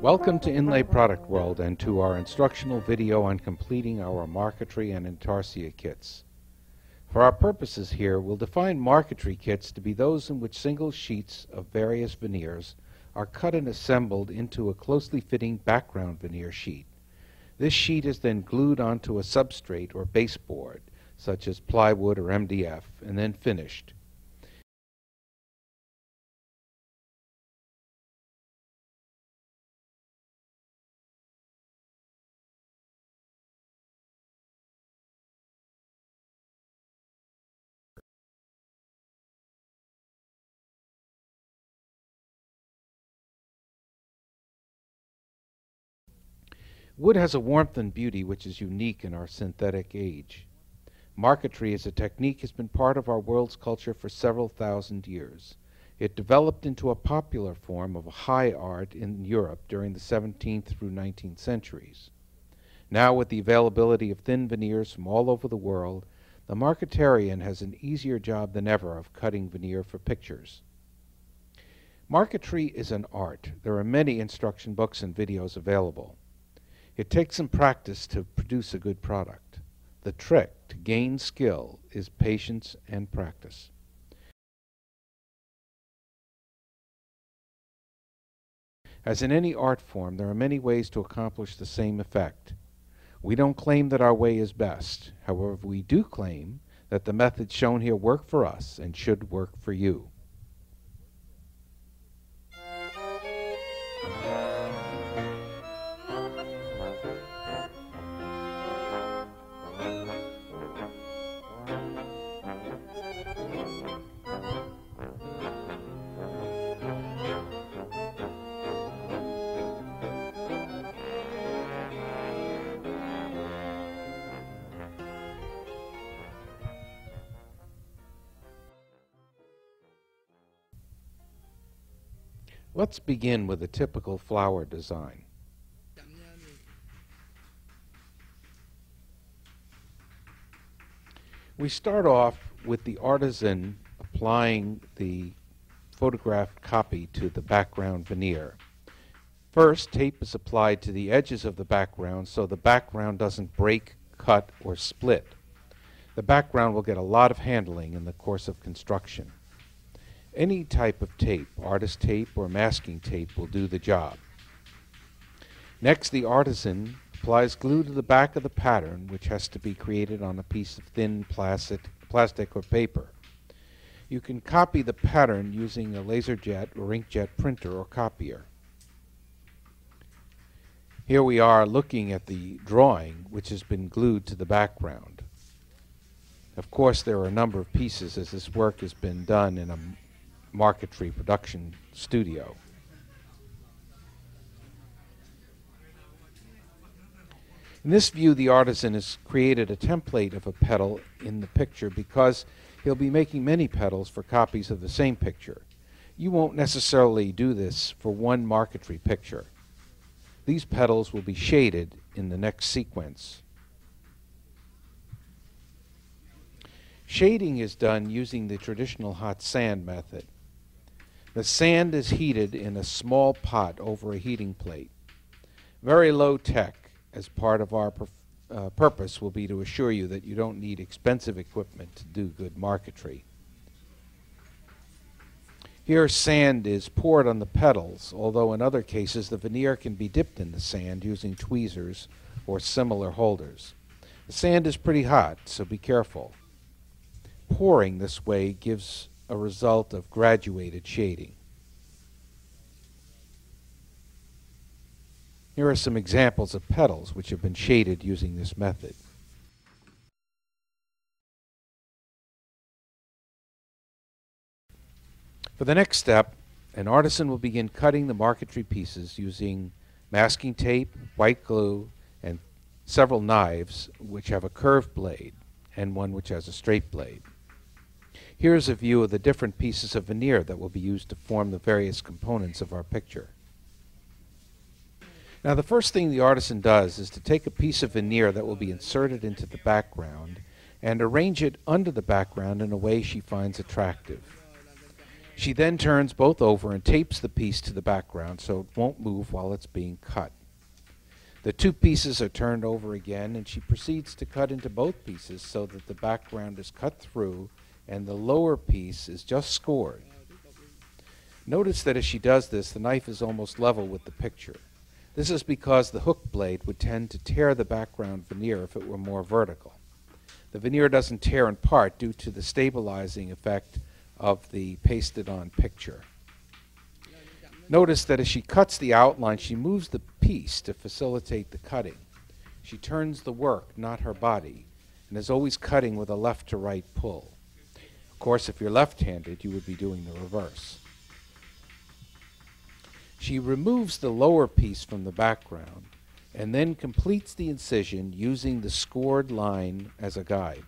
Welcome to Inlay Product World and to our instructional video on completing our Marquetry and Intarsia kits. For our purposes here, we'll define Marquetry kits to be those in which single sheets of various veneers are cut and assembled into a closely fitting background veneer sheet. This sheet is then glued onto a substrate or baseboard, such as plywood or MDF, and then finished. Wood has a warmth and beauty which is unique in our synthetic age. Marquetry as a technique has been part of our world's culture for several thousand years. It developed into a popular form of high art in Europe during the 17th through 19th centuries. Now, with the availability of thin veneers from all over the world, the marquetarian has an easier job than ever of cutting veneer for pictures. Marquetry is an art. There are many instruction books and videos available. It takes some practice to produce a good product. The trick to gain skill is patience and practice. As in any art form, there are many ways to accomplish the same effect. We don't claim that our way is best. However, we do claim that the methods shown here work for us and should work for you. Let's begin with a typical flower design. We start off with the artisan applying the photographed copy to the background veneer. First, tape is applied to the edges of the background so the background doesn't break, cut, or split. The background will get a lot of handling in the course of construction. Any type of tape, artist tape or masking tape, will do the job. Next, the artisan applies glue to the back of the pattern, which has to be created on a piece of thin plastic or paper. You can copy the pattern using a laserjet or inkjet printer or copier. Here we are looking at the drawing, which has been glued to the background. Of course, there are a number of pieces as this work has been done in a Marquetry production studio. In this view, the artisan has created a template of a petal in the picture because he'll be making many petals for copies of the same picture. You won't necessarily do this for one Marquetry picture. These petals will be shaded in the next sequence. Shading is done using the traditional hot sand method. The sand is heated in a small pot over a heating plate. Very low tech, as part of our purpose will be to assure you that you don't need expensive equipment to do good marquetry. Here, sand is poured on the petals, although in other cases the veneer can be dipped in the sand using tweezers or similar holders. The sand is pretty hot, so be careful. Pouring this way gives a result of graduated shading. Here are some examples of petals which have been shaded using this method. For the next step, an artisan will begin cutting the marquetry pieces using masking tape, white glue, and several knives which have a curved blade and one which has a straight blade. Here's a view of the different pieces of veneer that will be used to form the various components of our picture. Now, the first thing the artisan does is to take a piece of veneer that will be inserted into the background and arrange it under the background in a way she finds attractive. She then turns both over and tapes the piece to the background so it won't move while it's being cut. The two pieces are turned over again, and she proceeds to cut into both pieces so that the background is cut through and the lower piece is just scored. Notice that as she does this, the knife is almost level with the picture. This is because the hook blade would tend to tear the background veneer if it were more vertical. The veneer doesn't tear in part due to the stabilizing effect of the pasted-on picture. Notice that as she cuts the outline, she moves the piece to facilitate the cutting. She turns the work, not her body, and is always cutting with a left-to-right pull. Of course, if you're left-handed, you would be doing the reverse. She removes the lower piece from the background and then completes the incision using the scored line as a guide.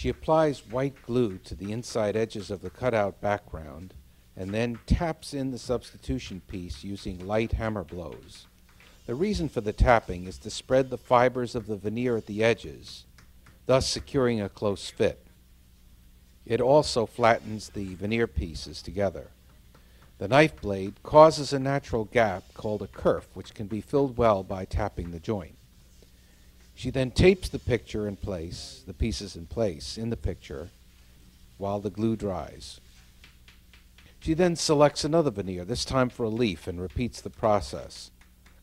She applies white glue to the inside edges of the cutout background and then taps in the substitution piece using light hammer blows. The reason for the tapping is to spread the fibers of the veneer at the edges, thus securing a close fit. It also flattens the veneer pieces together. The knife blade causes a natural gap called a kerf, which can be filled well by tapping the joint. She then tapes the picture in place, the pieces in place in the picture, while the glue dries. She then selects another veneer, this time for a leaf, and repeats the process,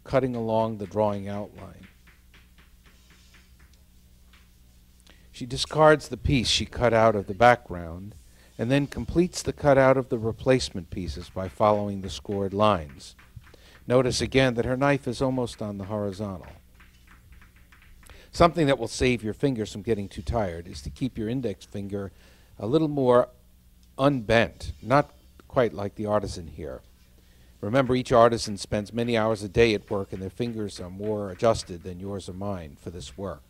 cutting along the drawing outline. She discards the piece she cut out of the background, and then completes the cutout of the replacement pieces by following the scored lines. Notice again that her knife is almost on the horizontal. Something that will save your fingers from getting too tired is to keep your index finger a little more unbent, not quite like the artisan here. Remember, each artisan spends many hours a day at work, and their fingers are more adjusted than yours or mine for this work.